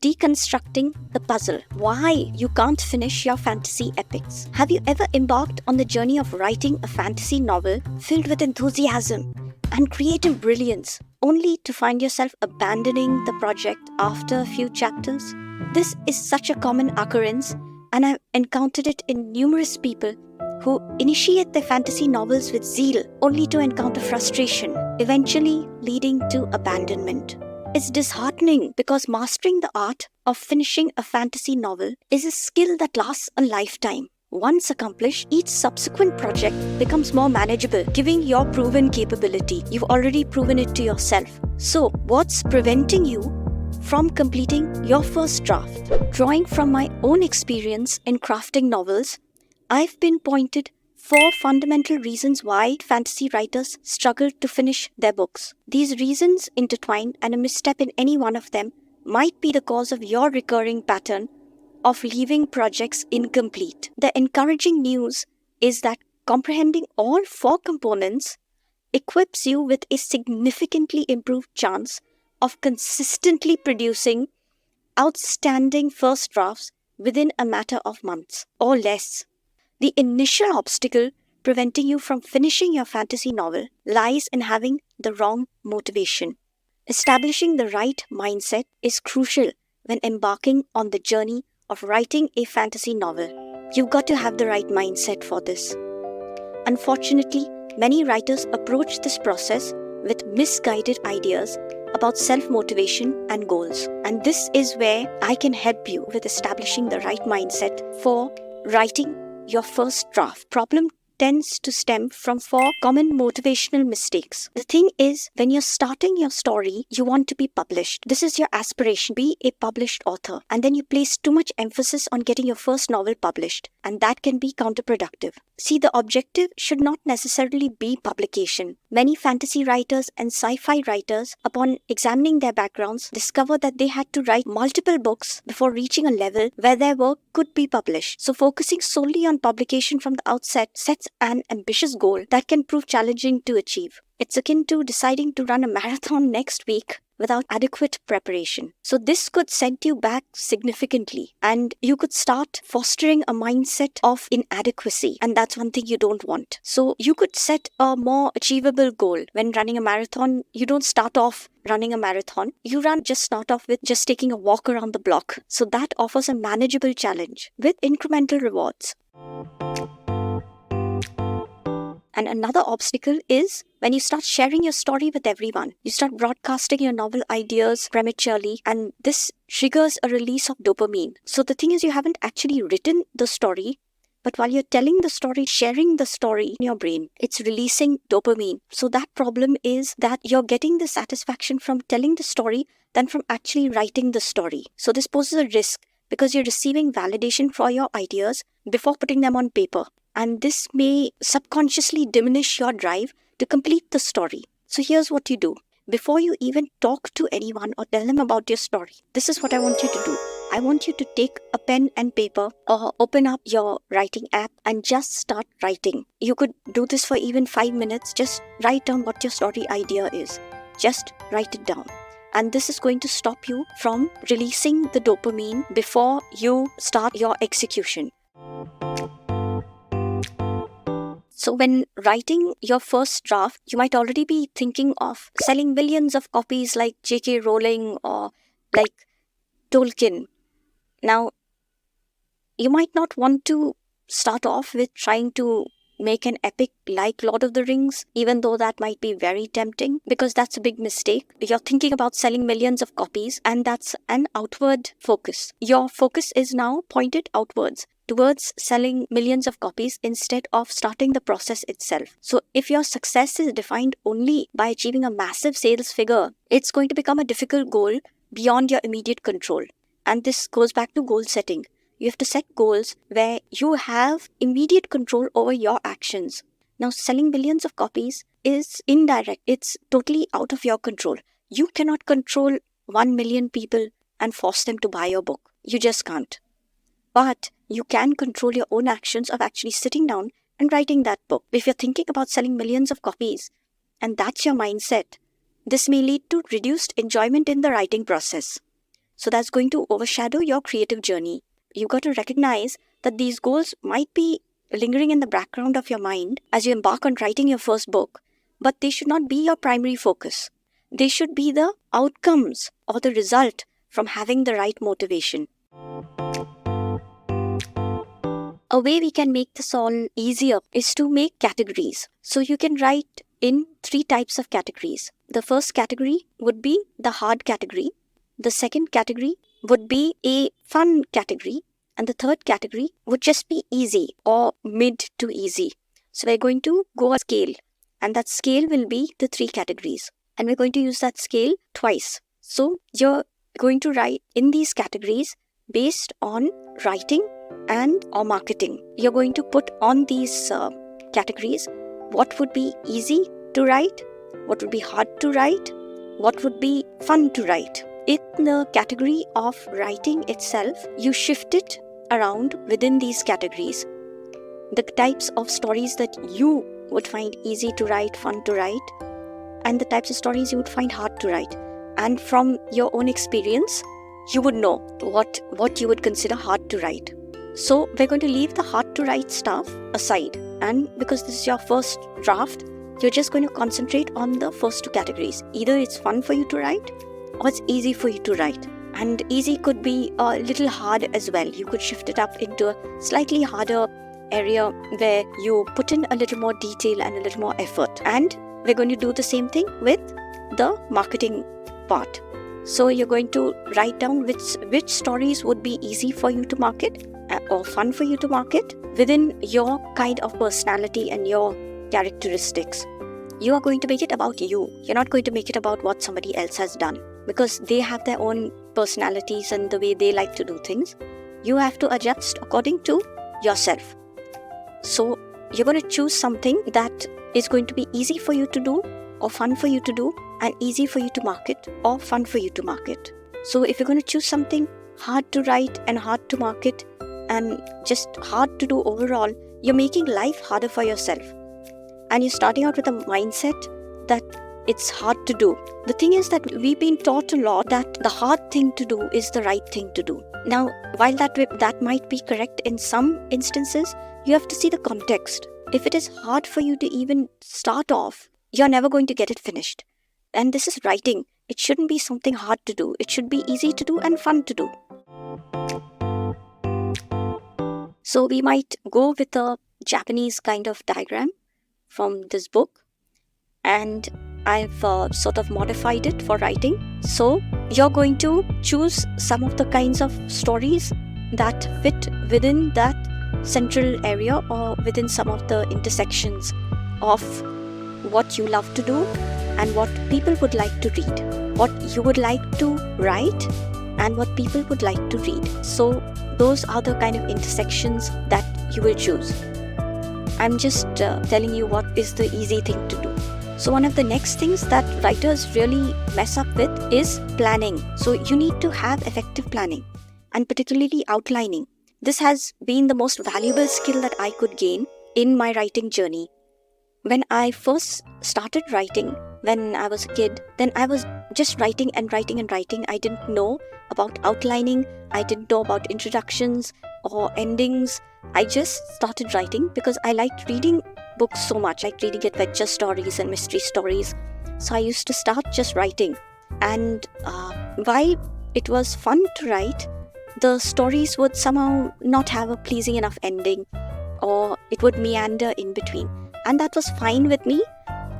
deconstructing the puzzle. Why you can't finish your fantasy epics. Have you ever embarked on the journey of writing a fantasy novel filled with enthusiasm and creative brilliance, only to find yourself abandoning the project after a few chapters? This is such a common occurrence, and I've encountered it in numerous people who initiate their fantasy novels with zeal only to encounter frustration, eventually leading to abandonment. It's disheartening because mastering the art of finishing a fantasy novel is a skill that lasts a lifetime. Once accomplished, each subsequent project becomes more manageable, giving your proven capability. You've already proven it to yourself. So, what's preventing you from completing your first draft? Drawing from my own experience in crafting novels, I've pinpointed 4 fundamental reasons why fantasy writers struggle to finish their books. These reasons intertwine, and a misstep in any one of them might be the cause of your recurring pattern of leaving projects incomplete. The encouraging news is that comprehending all 4 components equips you with a significantly improved chance of consistently producing outstanding first drafts within a matter of months or less. The initial obstacle preventing you from finishing your fantasy novel lies in having the wrong motivation. Establishing the right mindset is crucial when embarking on the journey of writing a fantasy novel. You've got to have the right mindset for this. Unfortunately, many writers approach this process with misguided ideas about self-motivation and goals. And this is where I can help you with establishing the right mindset for writing your first draft. Problem tends to stem from 4 common motivational mistakes. The thing is, when you're starting your story, you want to be published. This is your aspiration, be a published author. And then you place too much emphasis on getting your first novel published. And that can be counterproductive. See, the objective should not necessarily be publication. Many fantasy writers and sci-fi writers, upon examining their backgrounds, discover that they had to write multiple books before reaching a level where their work could be published. So focusing solely on publication from the outset sets an ambitious goal that can prove challenging to achieve. It's akin to deciding to run a marathon next week without adequate preparation. So this could set you back significantly, and you could start fostering a mindset of inadequacy, and that's one thing you don't want. So you could set a more achievable goal. When running a marathon, you don't start off running a marathon. You start off with just taking a walk around the block. So that offers a manageable challenge with incremental rewards. And another obstacle is when you start sharing your story with everyone. You start broadcasting your novel ideas prematurely, and this triggers a release of dopamine. So the thing is, you haven't actually written the story, but while you're telling the story, sharing the story in your brain, it's releasing dopamine. So that problem is that you're getting the satisfaction from telling the story than from actually writing the story. So this poses a risk because you're receiving validation for your ideas before putting them on paper. And this may subconsciously diminish your drive to complete the story. So here's what you do. Before you even talk to anyone or tell them about your story, this is what I want you to do. I want you to take a pen and paper or open up your writing app and just start writing. You could do this for even 5 minutes. Just write down what your story idea is. Just write it down. And this is going to stop you from releasing the dopamine before you start your execution. So when writing your first draft, you might already be thinking of selling millions of copies like J.K. Rowling or like Tolkien. Now, you might not want to start off with trying to make an epic like Lord of the Rings, even though that might be very tempting, because that's a big mistake. You're thinking about selling millions of copies, and that's an outward focus. Your focus is now pointed outwards, towards selling millions of copies instead of starting the process itself. So if your success is defined only by achieving a massive sales figure, it's going to become a difficult goal beyond your immediate control. And this goes back to goal setting. You have to set goals where you have immediate control over your actions. Now, selling millions of copies is indirect. It's totally out of your control. You cannot control 1 million people and force them to buy your book. You just can't. But you can control your own actions of actually sitting down and writing that book. If you're thinking about selling millions of copies and that's your mindset, this may lead to reduced enjoyment in the writing process. So that's going to overshadow your creative journey. You've got to recognize that these goals might be lingering in the background of your mind as you embark on writing your first book, but they should not be your primary focus. They should be the outcomes or the result from having the right motivation. A way we can make this all easier is to make categories. So you can write in 3 types of categories. The first category would be the hard category. The second category would be a fun category. And the third category would just be easy or mid to easy. So we're going to go a scale, and that scale will be the 3 categories. And we're going to use that scale twice. So you're going to write in these categories based on writing and or marketing. You're going to put on these categories what would be easy to write, what would be hard to write, what would be fun to write. In the category of writing itself, you shift it around within these categories. The types of stories that you would find easy to write, fun to write, and the types of stories you would find hard to write. And from your own experience, you would know what you would consider hard to write. So we're going to leave the hard to write stuff aside. And because this is your first draft, you're just going to concentrate on the first 2 categories. Either it's fun for you to write or it's easy for you to write. And easy could be a little hard as well. You could shift it up into a slightly harder area where you put in a little more detail and a little more effort. And we're going to do the same thing with the marketing part. So you're going to write down which stories would be easy for you to market or fun for you to market within your kind of personality and your characteristics. You are going to make it about you. You're not going to make it about what somebody else has done, because they have their own personalities and the way they like to do things. You have to adjust according to yourself. So you're going to choose something that is going to be easy for you to do or fun for you to do, and easy for you to market or fun for you to market. So if you're going to choose something hard to write and hard to market and just hard to do overall, you're making life harder for yourself. And you're starting out with a mindset that it's hard to do. The thing is that we've been taught a lot that the hard thing to do is the right thing to do. Now, while that might be correct in some instances, you have to see the context. If it is hard for you to even start off, you're never going to get it finished. And this is writing. It shouldn't be something hard to do. It should be easy to do and fun to do. So we might go with a Japanese kind of diagram from this book, and I've sort of modified it for writing. So you're going to choose some of the kinds of stories that fit within that central area or within some of the intersections of what you love to do and what people would like to read, what you would like to write and what people would like to read. So those are the kind of intersections that you will choose. I'm just telling you what is the easy thing to do. So one of the next things that writers really mess up with is planning. So you need to have effective planning, and particularly outlining. This has been the most valuable skill that I could gain in my writing journey. When I first started writing, when I was a kid, then I was just writing and writing and writing. I didn't know about outlining. I didn't know about introductions or endings. I just started writing because I liked reading books so much. I liked reading adventure stories and mystery stories. So I used to start just writing. And while it was fun to write, the stories would somehow not have a pleasing enough ending, or it would meander in between. And that was fine with me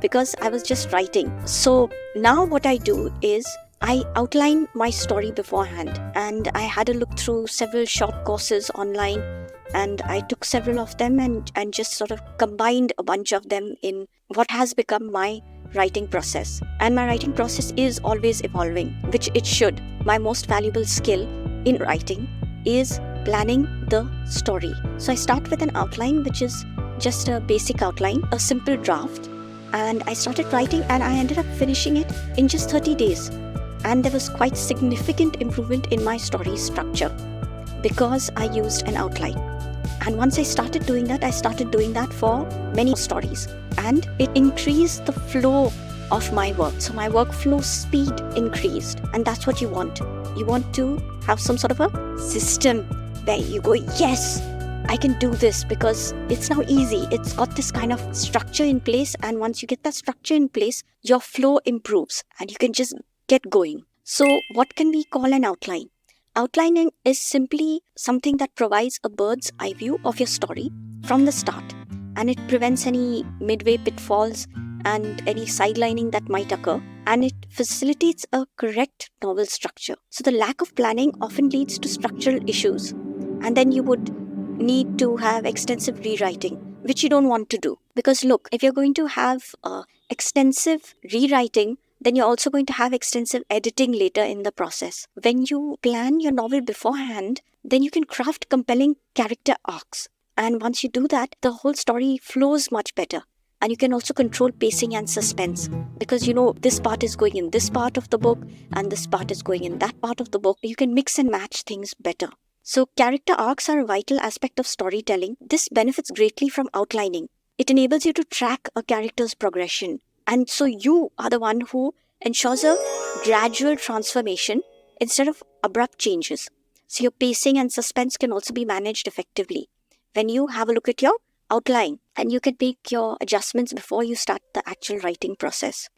because I was just writing. So now what I do is I outline my story beforehand, and I had a look through several short courses online, and I took several of them and just sort of combined a bunch of them in what has become my writing process. And my writing process is always evolving, which it should. My most valuable skill in writing is planning the story. So I start with an outline, which is just a basic outline, a simple draft, and I started writing and I ended up finishing it in just 30 days. And there was quite significant improvement in my story structure because I used an outline. And once I started doing that for many stories, and it increased the flow of my work. So my workflow speed increased, and that's what you want. You want to have some sort of a system where you go, yes, I can do this because it's now easy. It's got this kind of structure in place, and once you get that structure in place, your flow improves and you can just get going. So what can we call an outline? Outlining is simply something that provides a bird's eye view of your story from the start, and it prevents any midway pitfalls and any sidelining that might occur, and it facilitates a correct novel structure. So the lack of planning often leads to structural issues, and then you would need to have extensive rewriting, which you don't want to do. Because look, if you're going to have extensive rewriting, then you're also going to have extensive editing later in the process. When you plan your novel beforehand, then you can craft compelling character arcs. And once you do that, the whole story flows much better. And you can also control pacing and suspense, because you know this part is going in this part of the book and this part is going in that part of the book. You can mix and match things better. So character arcs are a vital aspect of storytelling. This benefits greatly from outlining. It enables you to track a character's progression. And so you are the one who ensures a gradual transformation instead of abrupt changes. So your pacing and suspense can also be managed effectively when you have a look at your outline, and you can make your adjustments before you start the actual writing process.